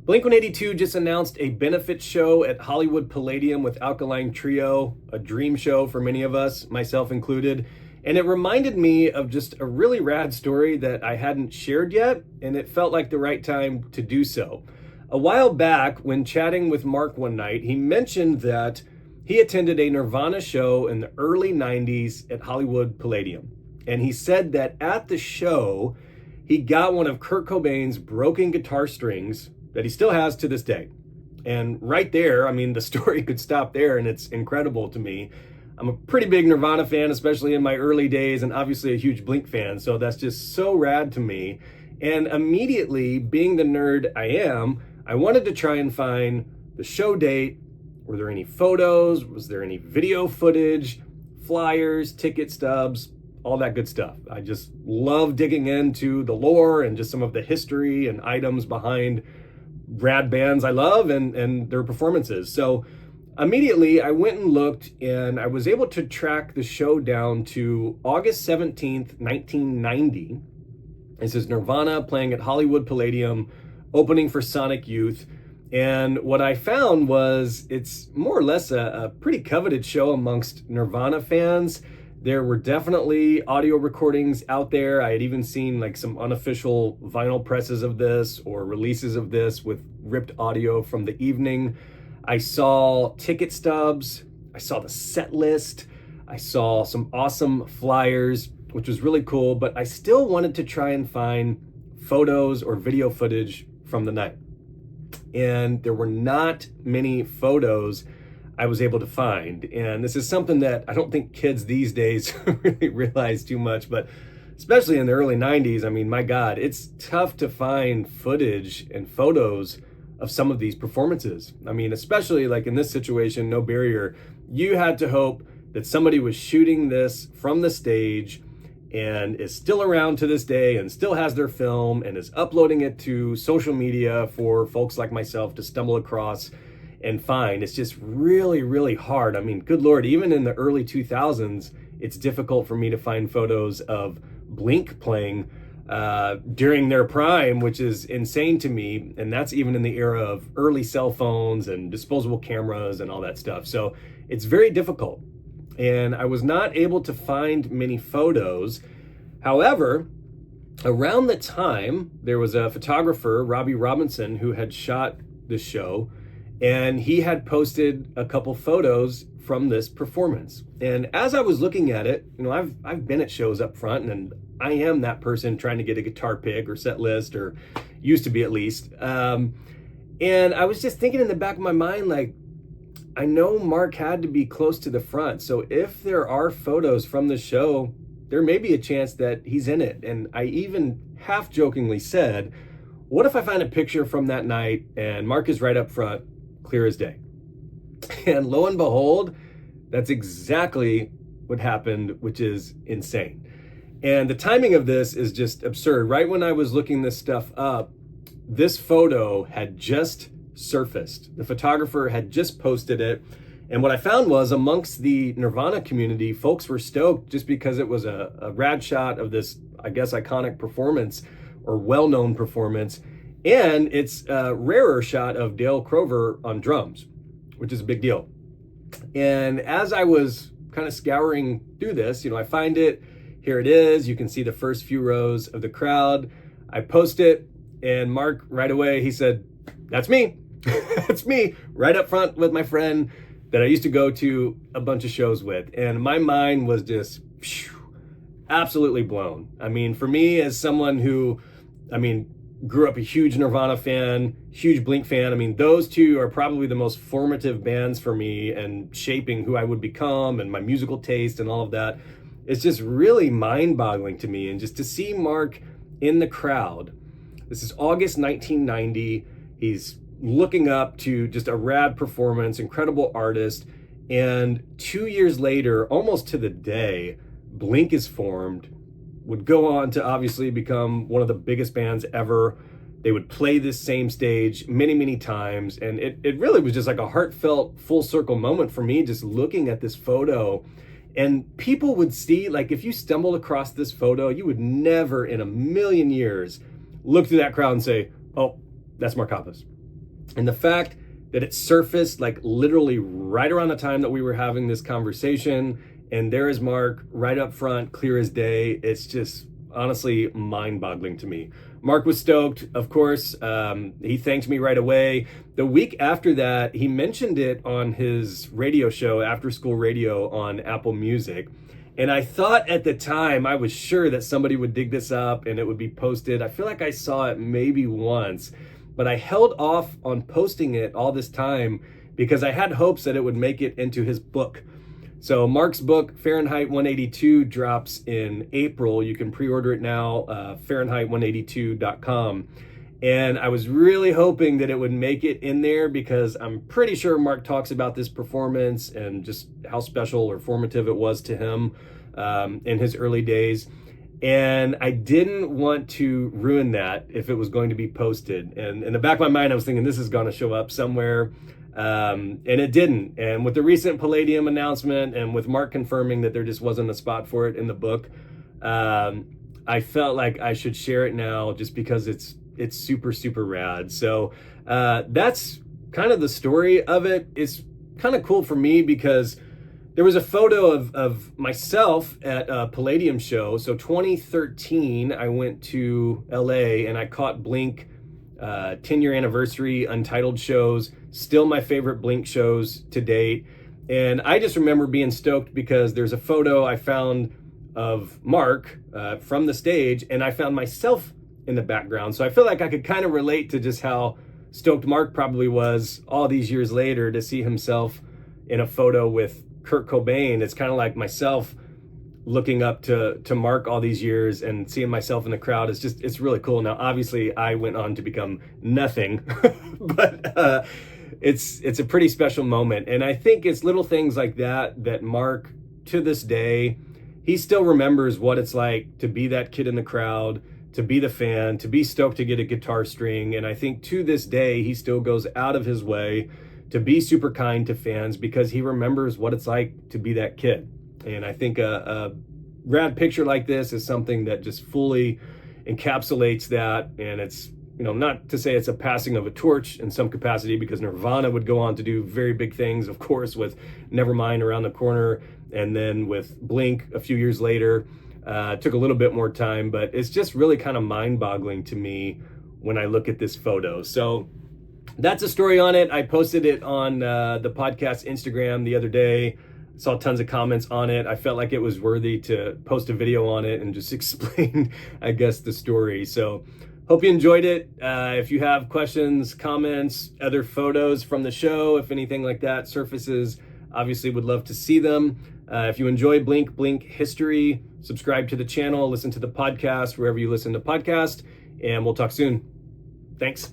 Blink-182 just announced a benefit show at Hollywood Palladium with Alkaline Trio, a dream show for many of us, myself included. And it reminded me of just a really rad story that I hadn't shared yet, and it felt like the right time to do so. A while back, when chatting with Mark one night, he mentioned that he attended a Nirvana show in the early 90s at Hollywood Palladium. And he said that at the show, he got one of Kurt Cobain's broken guitar strings that he still has to this day. And right there, I mean, the story could stop there, and it's incredible to me. I'm a pretty big Nirvana fan, especially in my early days, and obviously a huge Blink fan, so that's just so rad to me. And immediately, being the nerd I am, I wanted to try and find the show date. Were there any photos? Was there any video footage, flyers, ticket stubs, all that good stuff? I just love digging into the lore and just some of the history and items behind rad bands I love and their performances. So immediately I went and looked, and I was able to track the show down to August 17th, 1990. This is Nirvana playing at Hollywood Palladium, opening for Sonic Youth. And what I found was it's more or less a pretty coveted show amongst Nirvana fans. There were definitely audio recordings out there. I had even seen like some unofficial vinyl presses of this or releases of this with ripped audio from the evening. I saw ticket stubs. I saw the set list. I saw some awesome flyers, which was really cool, but I still wanted to try and find photos or video footage from the night. And there were not many photos I was able to find. And this is something that I don't think kids these days really realize too much, but especially in the early 90s, I mean, my God, it's tough to find footage and photos of some of these performances. I mean, especially like in this situation, No Barrier, you had to hope that somebody was shooting this from the stage and is still around to this day and still has their film and is uploading it to social media for folks like myself to stumble across and find. It's just really, really hard. I mean, good Lord, even in the early 2000s, it's difficult for me to find photos of Blink playing during their prime, which is insane to me. And that's even in the era of early cell phones and disposable cameras and all that stuff. So it's very difficult. And I was not able to find many photos. However, around the time, there was a photographer, Robbie Robinson, who had shot the show, and he had posted a couple photos from this performance. And as I was looking at it, you know, I've been at shows up front, and I am that person trying to get a guitar pick or set list, or used to be at least. And I was just thinking in the back of my mind, like, I know Mark had to be close to the front. So if there are photos from the show, there may be a chance that he's in it. And I even half jokingly said, what if I find a picture from that night and Mark is right up front, clear as day? And lo and behold, that's exactly what happened, which is insane. And the timing of this is just absurd. Right when I was looking this stuff up, this photo had just surfaced. The photographer had just posted it. And what I found was amongst the Nirvana community, folks were stoked just because it was a rad shot of this, I guess, iconic performance or well-known performance. And it's a rarer shot of Dale Crover on drums, which is a big deal. And as I was kind of scouring through this, you know, I find it, here it is. You can see the first few rows of the crowd. I post it, and Mark right away, he said, that's me. That's me, right up front with my friend that I used to go to a bunch of shows with. And my mind was just absolutely blown. I mean, for me as someone who, grew up a huge Nirvana fan, huge Blink fan. I mean, those two are probably the most formative bands for me and shaping who I would become and my musical taste and all of that. It's just really mind-boggling to me. And just to see Mark in the crowd, this is August 1990. He's looking up to just a rad performance, incredible artist. And 2 years later, almost to the day, Blink is formed, would go on to obviously become one of the biggest bands ever. They would play this same stage many, many times. And it really was just like a heartfelt full circle moment for me, just looking at this photo. And people would see, like, if you stumbled across this photo, you would never in a million years look through that crowd and say, oh, that's Mark Hoppus. And the fact that it surfaced like literally right around the time that we were having this conversation, and there is Mark right up front, clear as day, it's just honestly mind-boggling to me. Mark was stoked, of course. He thanked me right away. The week after that, he mentioned it on his radio show, After School Radio on Apple Music. And I thought at the time, I was sure that somebody would dig this up and it would be posted. I feel like I saw it maybe once, but I held off on posting it all this time because I had hopes that it would make it into his book. So Mark's book, Fahrenheit 182, drops in April. You can pre-order it now, Fahrenheit182.com. And I was really hoping that it would make it in there because I'm pretty sure Mark talks about this performance and just how special or formative it was to him in his early days. And I didn't want to ruin that if it was going to be posted. And in the back of my mind, I was thinking this is going to show up somewhere. And it didn't. And with the recent Palladium announcement and with Mark confirming that there just wasn't a spot for it in the book, I felt like I should share it now just because it's super, super rad. So that's kind of the story of it. It's kind of cool for me because there was a photo of myself at a Palladium show. So 2013, I went to LA and I caught Blink 10-year anniversary Untitled shows, still my favorite Blink shows to date. And I just remember being stoked because there's a photo I found of Mark from the stage, and I found myself in the background. So I feel like I could kind of relate to just how stoked Mark probably was all these years later to see himself in a photo with Kurt Cobain. It's kind of like myself looking up to Mark all these years and seeing myself in the crowd. It's really cool. Now, obviously I went on to become nothing, but it's a pretty special moment. And I think it's little things like that Mark, to this day, he still remembers what it's like to be that kid in the crowd, to be the fan, to be stoked to get a guitar string. And I think to this day, he still goes out of his way to be super kind to fans because he remembers what it's like to be that kid. And I think a rad picture like this is something that just fully encapsulates that. And it's, not to say it's a passing of a torch in some capacity, because Nirvana would go on to do very big things, of course, with Nevermind around the corner. And then with Blink a few years later, took a little bit more time, but it's just really kind of mind-boggling to me when I look at this photo. So that's a story on it. I posted it on the podcast Instagram the other day. Saw tons of comments on it. I felt like it was worthy to post a video on it and just explain, I guess, the story. So hope you enjoyed it. If you have questions, comments, other photos from the show, if anything like that surfaces, obviously would love to see them. If you enjoy Blink history, subscribe to the channel, listen to the podcast wherever you listen to podcasts, and we'll talk soon. Thanks.